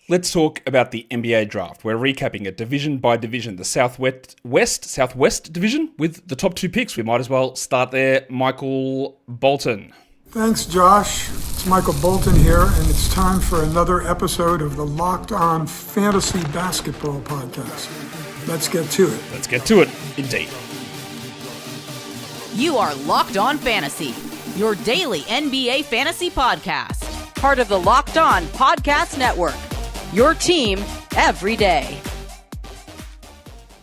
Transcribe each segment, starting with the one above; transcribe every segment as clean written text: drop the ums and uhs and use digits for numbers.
Let's talk about the NBA draft. We're recapping it division by division. The Southwest division with the top two picks. We might as well start there. Michael Bolton. Thanks, Josh. It's Michael Bolton here, and it's time for another episode of the Locked On Fantasy Basketball Podcast. Let's get to it. Let's get to it, indeed. You are Locked On Fantasy, your daily NBA fantasy podcast. Part of the Locked On Podcast Network. Your team every day.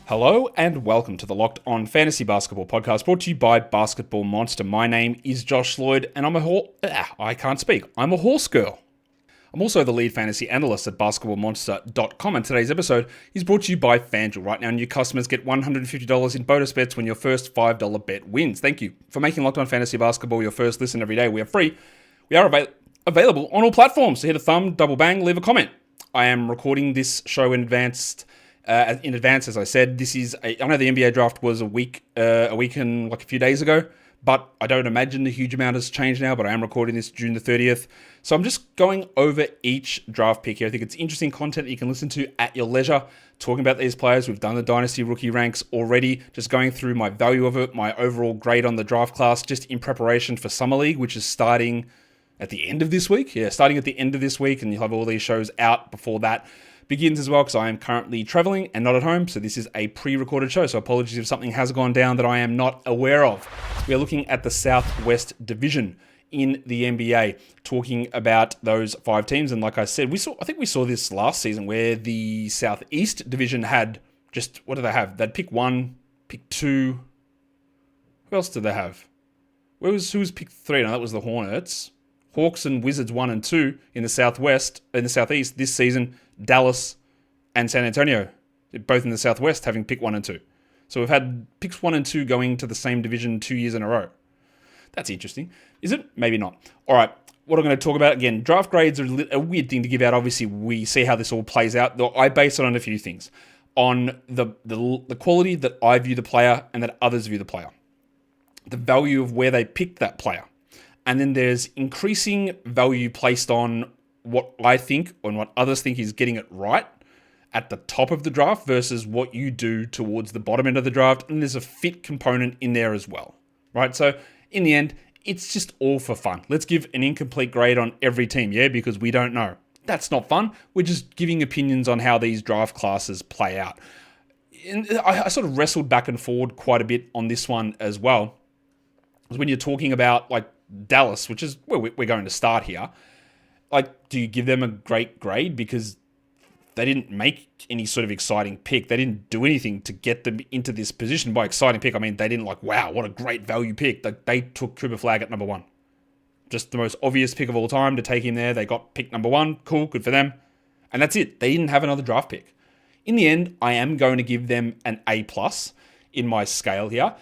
Hello and welcome to the Locked On Fantasy Basketball Podcast, brought to you by Basketball Monster. My name is Josh Lloyd, and I'm a horse girl. I'm also the lead fantasy analyst at basketballmonster.com, and today's episode is brought to you by FanDuel. Right now, new customers get $150 in bonus bets when your first $5 bet wins. Thank you for making Locked On Fantasy Basketball your first listen every day. We are free. We are available on all platforms. So hit a thumb, double bang, leave a comment. I am recording this show in advance, as I said. I know the NBA draft was a week and like a few days ago, but I don't imagine a huge amount has changed now, but I am recording this June the 30th. So I'm just going over each draft pick here. I think it's interesting content that you can listen to at your leisure, talking about these players. We've done the Dynasty rookie ranks already, just going through my value of it, my overall grade on the draft class, just in preparation for Summer League, which is starting at the end of this week. Yeah, starting at the end of this week, and you'll have all these shows out before that begins as well, because I am currently traveling and not at home, so this is a pre-recorded show, so apologies if something has gone down that I am not aware of. We are looking at the Southwest Division in the NBA, talking about those five teams, and like I said, I think we saw this last season, where the Southeast Division had just, what do they have? They'd pick one, pick two, who else did they have? Who was pick three? No, that was the Hornets. Hawks and Wizards 1 and 2 in the Southwest, in the Southeast this season. Dallas and San Antonio, both in the Southwest, having pick 1 and 2. So we've had picks 1 and 2 going to the same division 2 years in a row. That's interesting. Is it? Maybe not. All right, what I'm going to talk about, again, draft grades are a weird thing to give out. Obviously, we see how this all plays out. I base it on a few things. On the quality that I view the player and that others view the player. The value of where they picked that player. And then there's increasing value placed on what I think and what others think is getting it right at the top of the draft versus what you do towards the bottom end of the draft. And there's a fit component in there as well, right? So in the end, it's just all for fun. Let's give an incomplete grade on every team, yeah, because we don't know. That's not fun. We're just giving opinions on how these draft classes play out. And I sort of wrestled back and forward quite a bit on this one as well. Because when you're talking about like Dallas, which is where we're going to start here, like, do you give them a great grade because they didn't make any sort of exciting pick? They didn't do anything to get them into this position. By exciting pick, I mean they didn't like, wow, what a great value pick. They took Flagg at number 1. Just the most obvious pick of all time to take him there. They got pick number 1. Cool, good for them. And that's it. They didn't have another draft pick. In the end, I am going to give them an A+ in my scale here.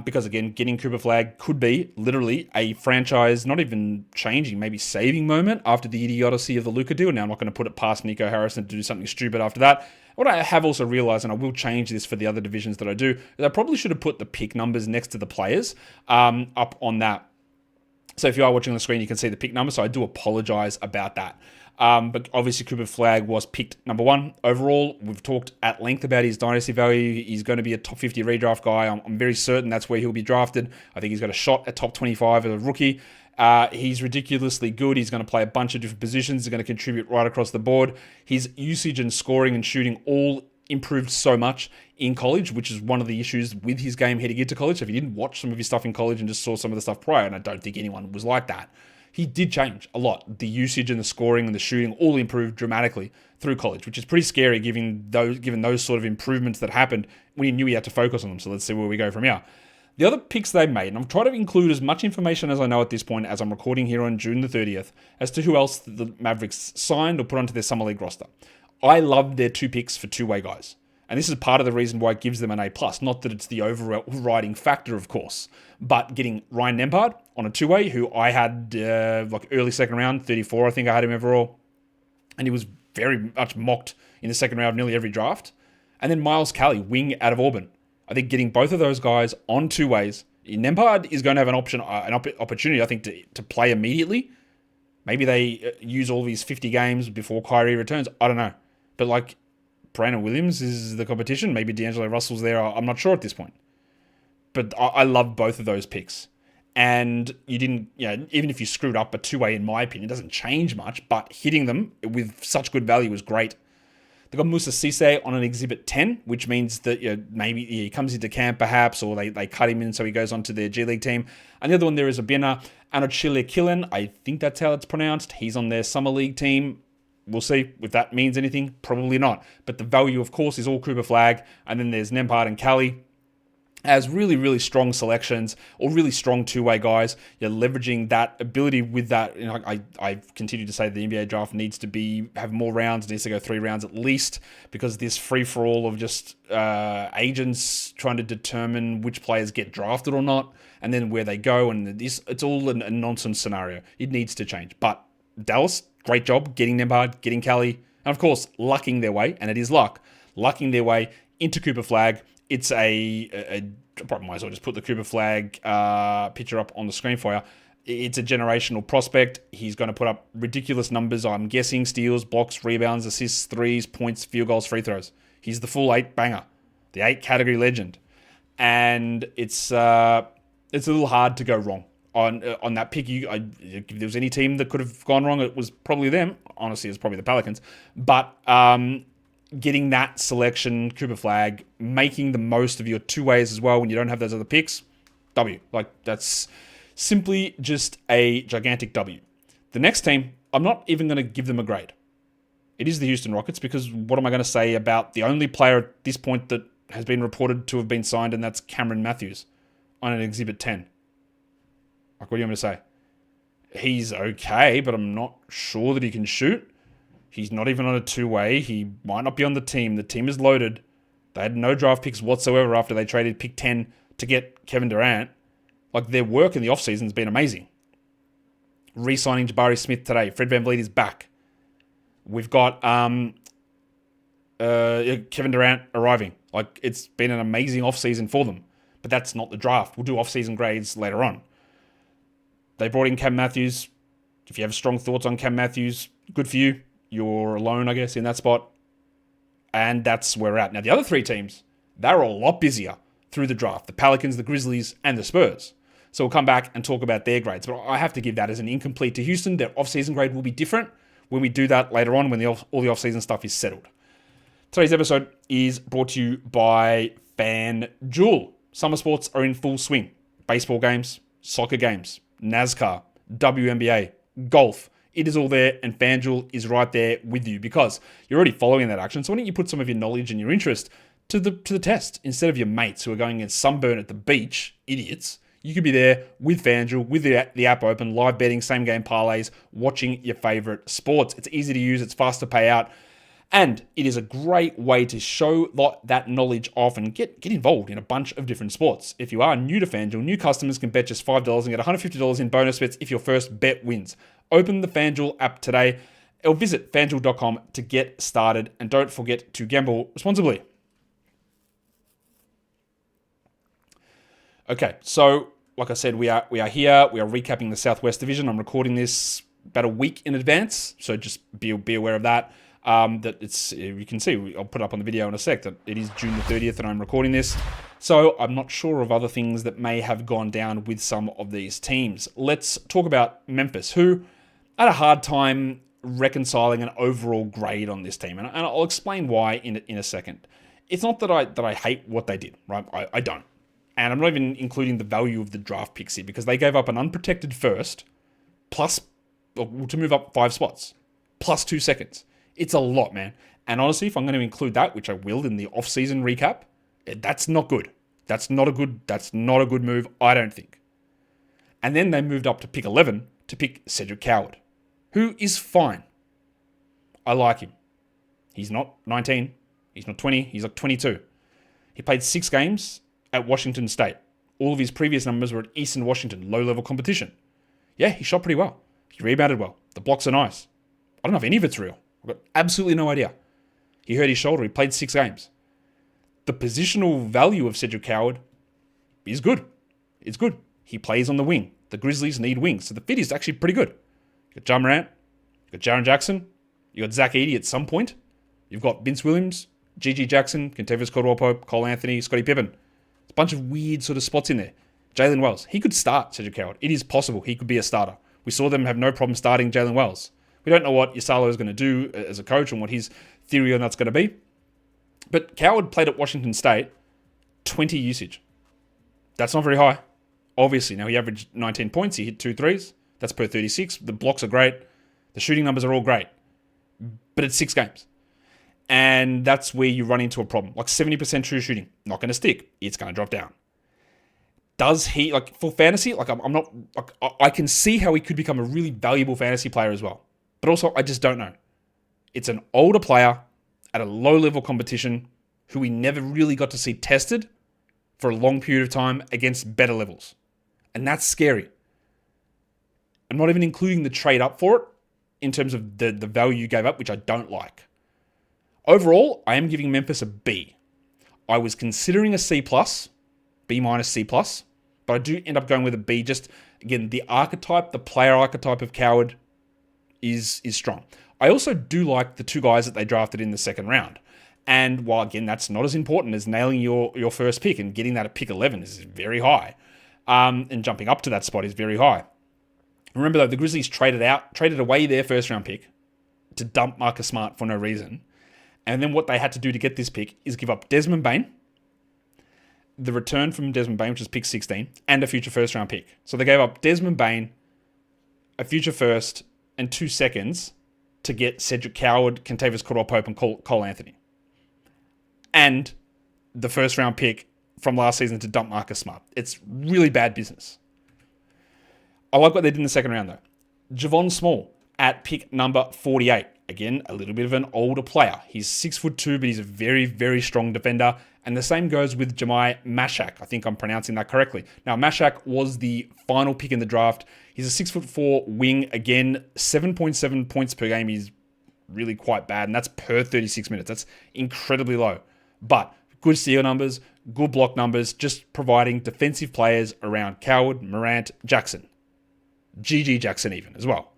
Because again, getting Flagg could be literally a franchise, not even changing, maybe saving moment after the idiocy of the Luka deal. Now, I'm not going to put it past Nico Harrison to do something stupid after that. What I have also realized, and I will change this for the other divisions that I do, is I probably should have put the pick numbers next to the players up on that. So if you are watching on the screen, you can see the pick number. So I do apologize about that. But obviously, Flagg was picked number 1 overall. We've talked at length about his dynasty value. He's going to be a top 50 redraft guy. I'm very certain that's where he'll be drafted. I think he's got a shot at top 25 as a rookie. He's ridiculously good. He's going to play a bunch of different positions. He's going to contribute right across the board. His usage and scoring and shooting all improved so much in college, which is one of the issues with his game heading into college. So if you didn't watch some of his stuff in college and just saw some of the stuff prior, and I don't think anyone was like that, he did change a lot. The usage and the scoring and the shooting all improved dramatically through college, which is pretty scary given those sort of improvements that happened when he knew he had to focus on them. So let's see where we go from here. The other picks they made, and I'm trying to include as much information as I know at this point as I'm recording here on June the 30th, as to who else the Mavericks signed or put onto their Summer League roster. I love their 2 picks for two-way guys. And this is part of the reason why it gives them an A+. Not that it's the overriding factor, of course, but getting Ryan Nembhard on a two-way, who I had like early second round, 34, I think I had him overall. And he was very much mocked in the second round of nearly every draft. And then Miles Kelly, wing out of Auburn. I think getting both of those guys on two ways, Nembhard is going to have an opportunity, I think, to play immediately. Maybe they use all these 50 games before Kyrie returns. I don't know. But like, Brandon Williams is the competition. Maybe D'Angelo Russell's there. I'm not sure at this point. But I love both of those picks. And you didn't, even if you screwed up a two-way, in my opinion, it doesn't change much. But hitting them with such good value was great. They got Musa Cisse on an Exhibit 10, which means that maybe he comes into camp perhaps, or they cut him in so he goes on to their G League team. And the other one there is Abina Anochile Killen. I think that's how it's pronounced. He's on their Summer League team. We'll see if that means anything. Probably not. But the value, of course, is all Cooper Flagg. And then there's Nembhard and Cali as really, really strong selections, or really strong two-way guys. You're leveraging that ability with that. I continue to say the NBA draft needs to have more rounds, needs to go 3 rounds at least, because this free-for-all of just agents trying to determine which players get drafted or not, and then where they go, and it's all a nonsense scenario. It needs to change. But Dallas, great job getting Nembhard, getting Cali, and of course, lucking their way, and it is lucking their way into Cooper Flagg. It's I probably might as well just put the Cooper Flagg picture up on the screen for you. It's a generational prospect. He's going to put up ridiculous numbers, I'm guessing: steals, blocks, rebounds, assists, threes, points, field goals, free throws. He's the full 8 banger, the 8 category legend. And it's a little hard to go wrong on that pick. If there was any team that could have gone wrong, it was probably them. Honestly, it was probably the Pelicans. But getting that selection, Cooper Flagg, making the most of your two ways as well when you don't have those other picks, W. That's simply just a gigantic W. The next team, I'm not even going to give them a grade. It is the Houston Rockets, because what am I going to say about the only player at this point that has been reported to have been signed, and that's Cameron Matthews on an Exhibit 10. What do you want me to say? He's okay, but I'm not sure that he can shoot. He's not even on a two-way. He might not be on the team. The team is loaded. They had no draft picks whatsoever after they traded pick 10 to get Kevin Durant. Their work in the offseason has been amazing. Re-signing Jabari Smith today. Fred VanVleet is back. We've got Kevin Durant arriving. It's been an amazing offseason for them. But that's not the draft. We'll do offseason grades later on. They brought in Cam Matthews. If you have strong thoughts on Cam Matthews, good for you. You're alone, I guess, in that spot. And that's where we're at. Now, the other 3 teams, they're a lot busier through the draft. The Pelicans, the Grizzlies, and the Spurs. So we'll come back and talk about their grades. But I have to give that as an incomplete to Houston. Their offseason grade will be different when we do that later on, when all the offseason stuff is settled. Today's episode is brought to you by FanDuel. Summer sports are in full swing. Baseball games, soccer games, NASCAR, WNBA, golf. It is all there, and FanDuel is right there with you, because you're already following that action. So why don't you put some of your knowledge and your interest to the test, instead of your mates who are going against sunburn at the beach, idiots. You could be there with FanDuel, with the app open, live betting, same game parlays, watching your favorite sports. It's easy to use, it's fast to pay out, and it is a great way to show that knowledge off and get involved in a bunch of different sports. If you are new to FanDuel, new customers can bet just $5 and get $150 in bonus bets if your first bet wins. Open the FanDuel app today, or visit FanDuel.com to get started. And don't forget to gamble responsibly. Okay, so like I said, we are here. We are recapping the Southwest Division. I'm recording this about a week in advance, so just be aware of that. That it's, you can see, I'll put it up on the video in a sec, that it is June the 30th and I'm recording this. So I'm not sure of other things that may have gone down with some of these teams. Let's talk about Memphis, who had a hard time reconciling an overall grade on this team. And I'll explain why in a second. It's not that I hate what they did, right? I don't. And I'm not even including the value of the draft picks here, because they gave up an unprotected first, plus, to move up 5 spots, plus 2 seconds. It's a lot, man. And honestly, if I'm going to include that, which I will in the off-season recap, that's not good. That's not a good move, I don't think. And then they moved up to pick 11 to pick Cedric Coward, who is fine. I like him. He's not 19. He's not 20. He's like 22. He played 6 games at Washington State. All of his previous numbers were at Eastern Washington, low-level competition. Yeah, he shot pretty well. He rebounded well. The blocks are nice. I don't know if any of it's real. I've got absolutely no idea. He hurt his shoulder. He played 6 games. The positional value of Cedric Coward is good. It's good. He plays on the wing. The Grizzlies need wings, so the fit is actually pretty good. You've got Ja Morant. You've got Jaren Jackson. You've got Zach Edey at some point. You've got Vince Williams, Gigi Jackson, Kentavious Caldwell-Pope, Cole Anthony, Scottie Pippen. It's a bunch of weird sort of spots in there. Jalen Wells. He could start Cedric Howard. It is possible he could be a starter. We saw them have no problem starting Jalen Wells. We don't know what Yasalo is going to do as a coach and what his theory on that's going to be. But Coward played at Washington State, 20 usage. That's not very high. Obviously, now he averaged 19 points. He hit 2 threes. That's per 36. The blocks are great. The shooting numbers are all great. But it's 6 games. And that's where you run into a problem. Like 70% true shooting. Not going to stick. It's going to drop down. Does he, like for fantasy, like I'm not, like I can see how he could become a really valuable fantasy player as well. But also, I just don't know. It's an older player at a low-level competition who we never really got to see tested for a long period of time against better levels. And that's scary. I'm not even including the trade up for it in terms of the value you gave up, which I don't like. Overall, I am giving Memphis a B. I was considering a C+, B minus C+, but I do end up going with a B. Just, again, the archetype, the player archetype of Coward is strong. I also do like the 2 guys that they drafted in the second round. And while, again, that's not as important as nailing your first pick and getting that at pick 11 is very high. And jumping up to that spot is very high. Remember, though, the Grizzlies traded away their first-round pick to dump Marcus Smart for no reason. And then what they had to do to get this pick is give up Desmond Bane, the return from Desmond Bane, which is pick 16, and a future first-round pick. So they gave up Desmond Bane, a future first, and 2 seconds to get Cedric Howard, Kentavious Caldwell-Pope, and Cole Anthony. And the first-round pick from last season to dump Marcus Smart. It's really bad business. I like what they did in the second round, though. Javon Small at pick number 48. Again, a little bit of an older player. He's 6'2", but he's a very, very strong defender. And the same goes with Jemai Mashak. I think I'm pronouncing that correctly. Now, Mashak was the final pick in the draft. He's a 6'4" wing. Again, 7.7 points per game is really quite bad. And that's per 36 minutes. That's incredibly low. But good steal numbers, good block numbers, just providing defensive players around Coward, Morant, Jackson. GG Jackson even as well.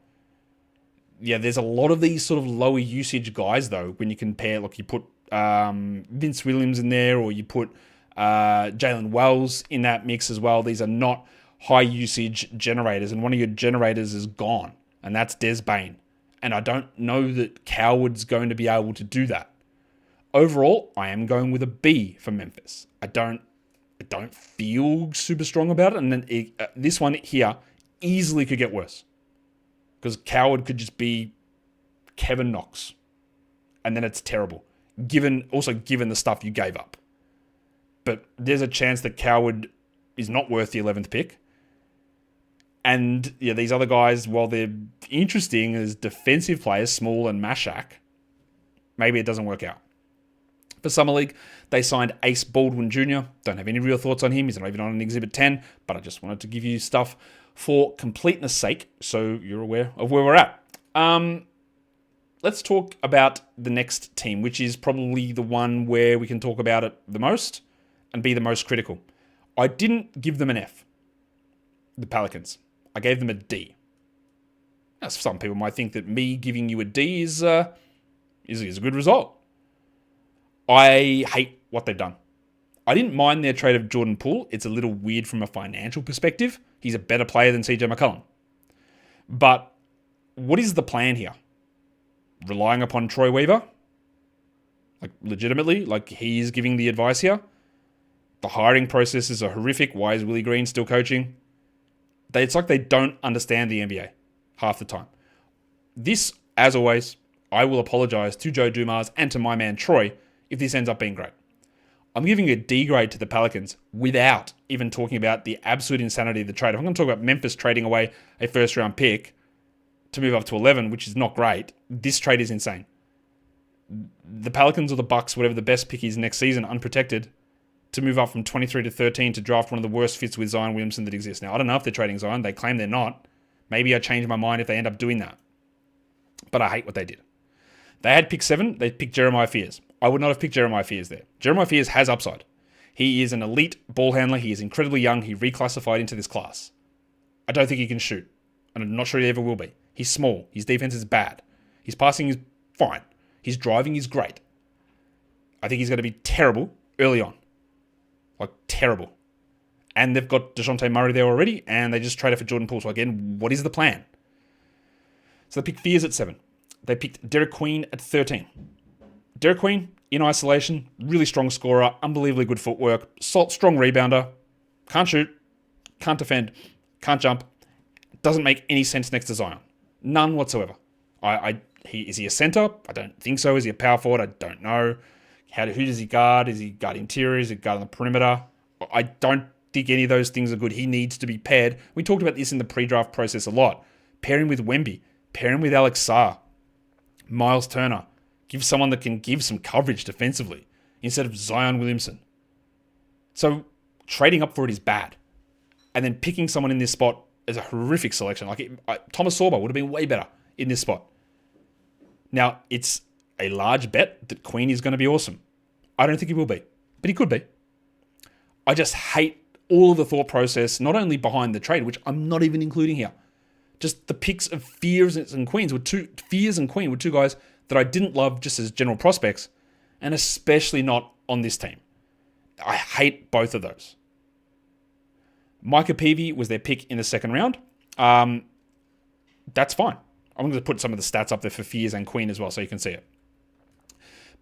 Yeah, there's a lot of these sort of lower usage guys, though, when you compare, like you put Vince Williams in there or you put Jalen Wells in that mix as well. These are not high usage generators, and one of your generators is gone, and that's Des Bane. And I don't know that Coward's going to be able to do that. Overall, I am going with a B for Memphis. I don't feel super strong about it, and then this one here easily could get worse. Because Coward could just be Kevin Knox. And then it's terrible. Given the stuff you gave up. But there's a chance that Coward is not worth the 11th pick. And yeah, these other guys, while they're interesting as defensive players, Small and Mashak, maybe it doesn't work out. For Summer League, they signed Ace Baldwin Jr. Don't have any real thoughts on him. He's not even on an Exhibit 10, but I just wanted to give you stuff for completeness sake, so you're aware of where we're at. Let's talk about the next team, which is probably the one where we can talk about it the most and be the most critical. I didn't give them an F, the Pelicans. I gave them a D. Now, some people might think that me giving you a D is a good result. I hate what they've done. I didn't mind their trade of Jordan Poole. It's a little weird from a financial perspective. He's a better player than CJ McCollum. But what is the plan here? Relying upon Troy Weaver? Like, legitimately? Like, he's giving the advice here? The hiring processes are horrific. Why is Willie Green still coaching? It's like they don't understand the NBA half the time. This, as always, I will apologize to Joe Dumars and to my man Troy if this ends up being great. I'm giving a D grade to the Pelicans without even talking about the absolute insanity of the trade. If I'm going to talk about Memphis trading away a first-round pick to move up to 11, which is not great, this trade is insane. The Pelicans or the Bucks, whatever the best pick is next season, unprotected, to move up from 23 to 13 to draft one of the worst fits with Zion Williamson that exists. Now, I don't know if they're trading Zion. They claim they're not. Maybe I change my mind if they end up doing that. But I hate what they did. They had pick 7. They picked Jeremiah Fears. I would not have picked Jeremiah Fears there. Jeremiah Fears has upside. He is an elite ball handler. He is incredibly young. He reclassified into this class. I don't think he can shoot. And I'm not sure he ever will be. He's small. His defense is bad. His passing is fine. His driving is great. I think he's going to be terrible early on. Like, terrible. And they've got DeJounte Murray there already, and they just traded for Jordan Poole. So again, what is the plan? So they picked Fears at 7. They picked Derek Queen at 13. Derek Queen, in isolation, really strong scorer, unbelievably good footwork, strong rebounder, can't shoot, can't defend, can't jump. Doesn't make any sense next to Zion. None whatsoever. Is he a center? I don't think so. Is he a power forward? I don't know. Who does he guard? Is he guard interior? Is he guard on the perimeter? I don't think any of those things are good. He needs to be paired. We talked about this in the pre-draft process a lot. Pair him with Wemby. Pair him with Alex Sarr. Miles Turner. Give someone that can give some coverage defensively instead of Zion Williamson. So trading up for it is bad. And then picking someone in this spot is a horrific selection. Thomas Sorba would have been way better in this spot. Now, it's a large bet that Queen is going to be awesome. I don't think he will be, but he could be. I just hate all of the thought process, not only behind the trade, which I'm not even including here. Just the picks of Fears and Queen were two guys that I didn't love just as general prospects, and especially not on this team. I hate both of those. Micah Peavy was their pick in the second round. That's fine. I'm going to put some of the stats up there for Fears and Queen as well so you can see it.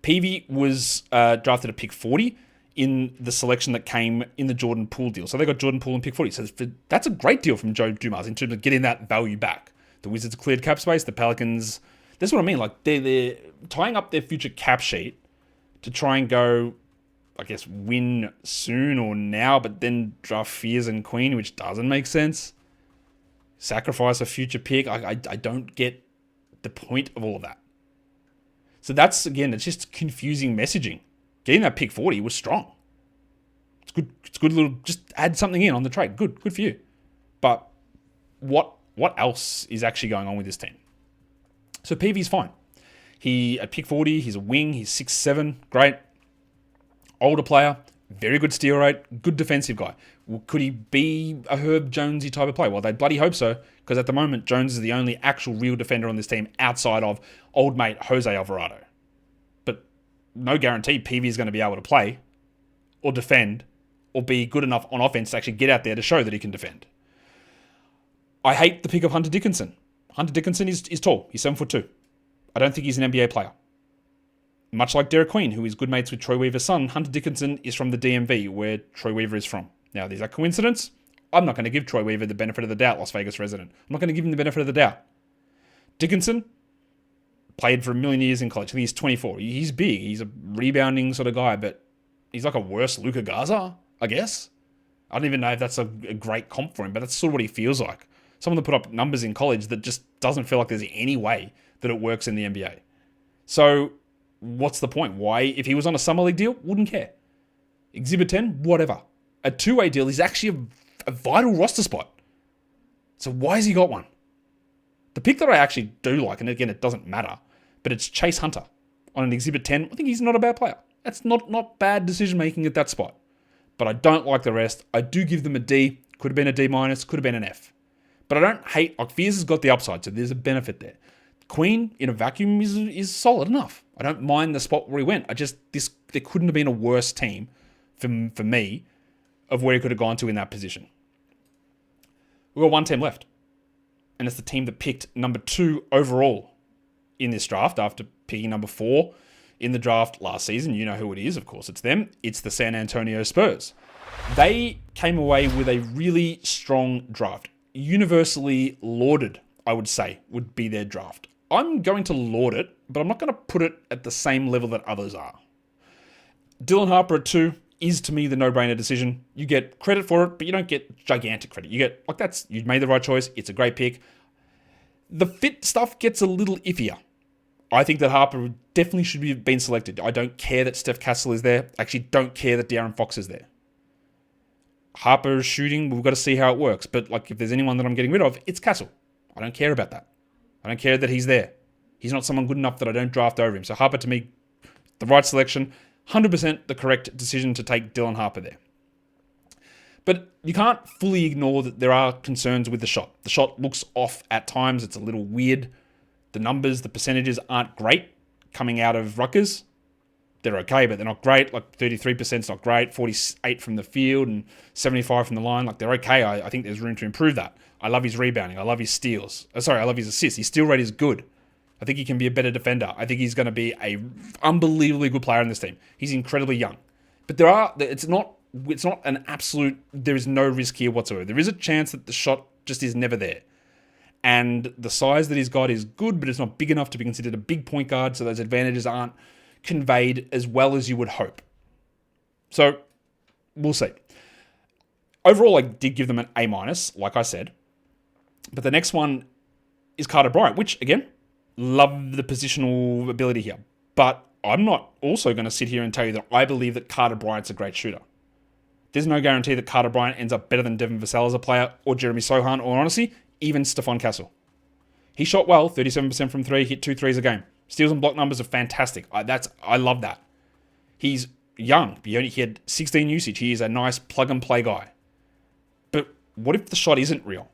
Peavy was drafted at pick 40 in the selection that came in the Jordan Poole deal. So they got Jordan Poole in pick 40. So that's a great deal from Joe Dumars in terms of getting that value back. The Wizards cleared cap space. The Pelicans, that's what I mean. Like they're tying up their future cap sheet to try and go, I guess, win soon or now, but then draft Fears and Queen, which doesn't make sense. Sacrifice a future pick. I don't get the point of all of that. So that's, again, it's just confusing messaging. Getting that pick 40 was strong. It's good little, just add something in on the trade. Good for you. But what else is actually going on with this team? So PV's fine. At pick 40, he's a wing, he's 6'7", great. Older player, very good steal rate, good defensive guy. Could he be a Herb Jonesy type of player? Well, they bloody hope so, because at the moment, Jones is the only actual real defender on this team outside of old mate Jose Alvarado. But no guarantee PV is going to be able to play or defend or be good enough on offense to actually get out there to show that he can defend. I hate the pick of Hunter Dickinson. Hunter Dickinson is tall. He's 7'2". I don't think he's an NBA player. Much like Derek Queen, who is good mates with Troy Weaver's son, Hunter Dickinson is from the DMV, where Troy Weaver is from. Now, is that coincidence? I'm not going to give Troy Weaver the benefit of the doubt, Las Vegas resident. I'm not going to give him the benefit of the doubt. Dickinson played for a million years in college. I think he's 24. He's big. He's a rebounding sort of guy, but he's like a worse Luka Garza, I guess. I don't even know if that's a great comp for him, but that's sort of what he feels like. Someone that put up numbers in college that just doesn't feel like there's any way that it works in the NBA. So what's the point? Why, if he was on a summer league deal, wouldn't care. Exhibit 10, whatever. A two-way deal is actually a vital roster spot. So why has he got one? The pick that I actually do like, and again, it doesn't matter, but it's Chase Hunter on an Exhibit 10. I think he's not a bad player. That's not bad decision-making at that spot. But I don't like the rest. I do give them a D. Could have been a D-, could have been an F. But I don't hate, like, Fears has got the upside, so there's a benefit there. Queen in a vacuum is solid enough. I don't mind the spot where he went. There couldn't have been a worse team for me of where he could have gone to in that position. We've got one team left. And it's the team that picked number 2 overall in this draft after picking number 4 in the draft last season. You know who it is, of course, it's them. It's the San Antonio Spurs. They came away with a really strong draft. Universally lauded, I would say, would be their draft. I'm going to laud it, but I'm not going to put it at the same level that others are. Dylan Harper at 2 is, to me, the no-brainer decision. You get credit for it, but you don't get gigantic credit. You made the right choice. It's a great pick. The fit stuff gets a little iffier. I think that Harper definitely should have been selected. I don't care that Steph Castle is there. I actually don't care that De'Aaron Fox is there. Harper is shooting. We've got to see how it works. But if there's anyone that I'm getting rid of, it's Castle. I don't care about that. I don't care that he's there. He's not someone good enough that I don't draft over him. So Harper, to me, the right selection. 100% the correct decision to take Dylan Harper there. But you can't fully ignore that there are concerns with the shot. The shot looks off at times. It's a little weird. The numbers, the percentages aren't great coming out of Rutgers. They're okay, but they're not great. Like 33% is not great. 48 from the field and 75 from the line. Like they're okay. I think there's room to improve that. I love his rebounding. I love his steals. I love his assists. His steal rate is good. I think he can be a better defender. I think he's going to be a unbelievably good player in this team. He's incredibly young. But it's not an absolute, there is no risk here whatsoever. There is a chance that the shot just is never there. And the size that he's got is good, but it's not big enough to be considered a big point guard, so those advantages aren't conveyed as well as you would hope. So, we'll see. Overall, I did give them an A-, like I said. But the next one is Carter Bryant, which, again, love the positional ability here. But I'm not also going to sit here and tell you that I believe that Carter Bryant's a great shooter. There's no guarantee that Carter Bryant ends up better than Devin Vassell as a player, or Jeremy Sohan, or honestly, even Stephon Castle. He shot well, 37% from 3, hit 2 threes a game. Steals and block numbers are fantastic. I love that. He's young. He had 16 usage. He is a nice plug-and-play guy. But what if the shot isn't real?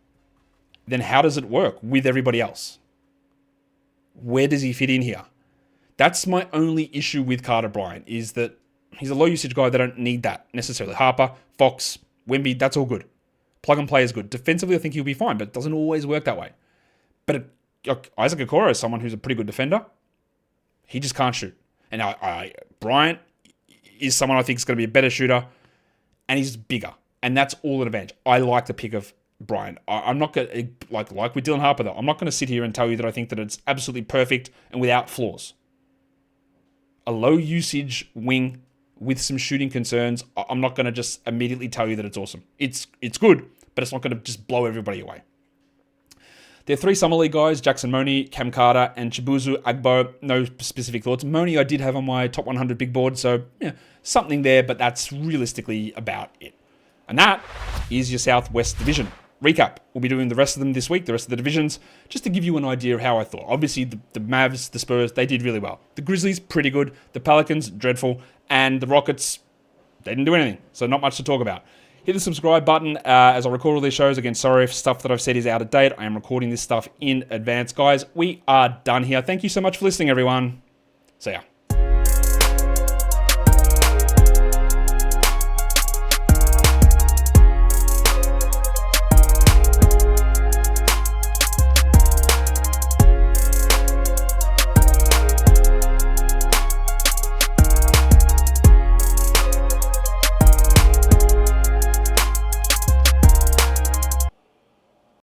Then how does it work with everybody else? Where does he fit in here? That's my only issue with Carter Bryant, is that he's a low-usage guy. They don't need that necessarily. Harper, Fox, Wemby, that's all good. Plug and play is good. Defensively, I think he'll be fine, but it doesn't always work that way. But Isaac Okoro is someone who's a pretty good defender. He just can't shoot. And Bryant is someone I think is going to be a better shooter, and he's bigger. And that's all an advantage. I like the pick of Bryant. I'm not going to, like with Dylan Harper, though, I'm not going to sit here and tell you that I think that it's absolutely perfect and without flaws. A low-usage wing with some shooting concerns, I'm not going to just immediately tell you that it's awesome. It's good, but it's not going to just blow everybody away. There are 3 Summer League guys, Jackson Money, Cam Carter, and Chibuzo Agbo. No specific thoughts. Money I did have on my top 100 big board, so yeah, something there, but that's realistically about it. And that is your Southwest Division recap. We'll be doing the rest of them this week, the rest of the divisions, just to give you an idea of how I thought. Obviously, the Mavs, the Spurs, they did really well. The Grizzlies, pretty good. The Pelicans, dreadful. And the Rockets, they didn't do anything, so not much to talk about. Hit the subscribe button as I record all these shows. Again, sorry if stuff that I've said is out of date. I am recording this stuff in advance. Guys, we are done here. Thank you so much for listening, everyone. See ya.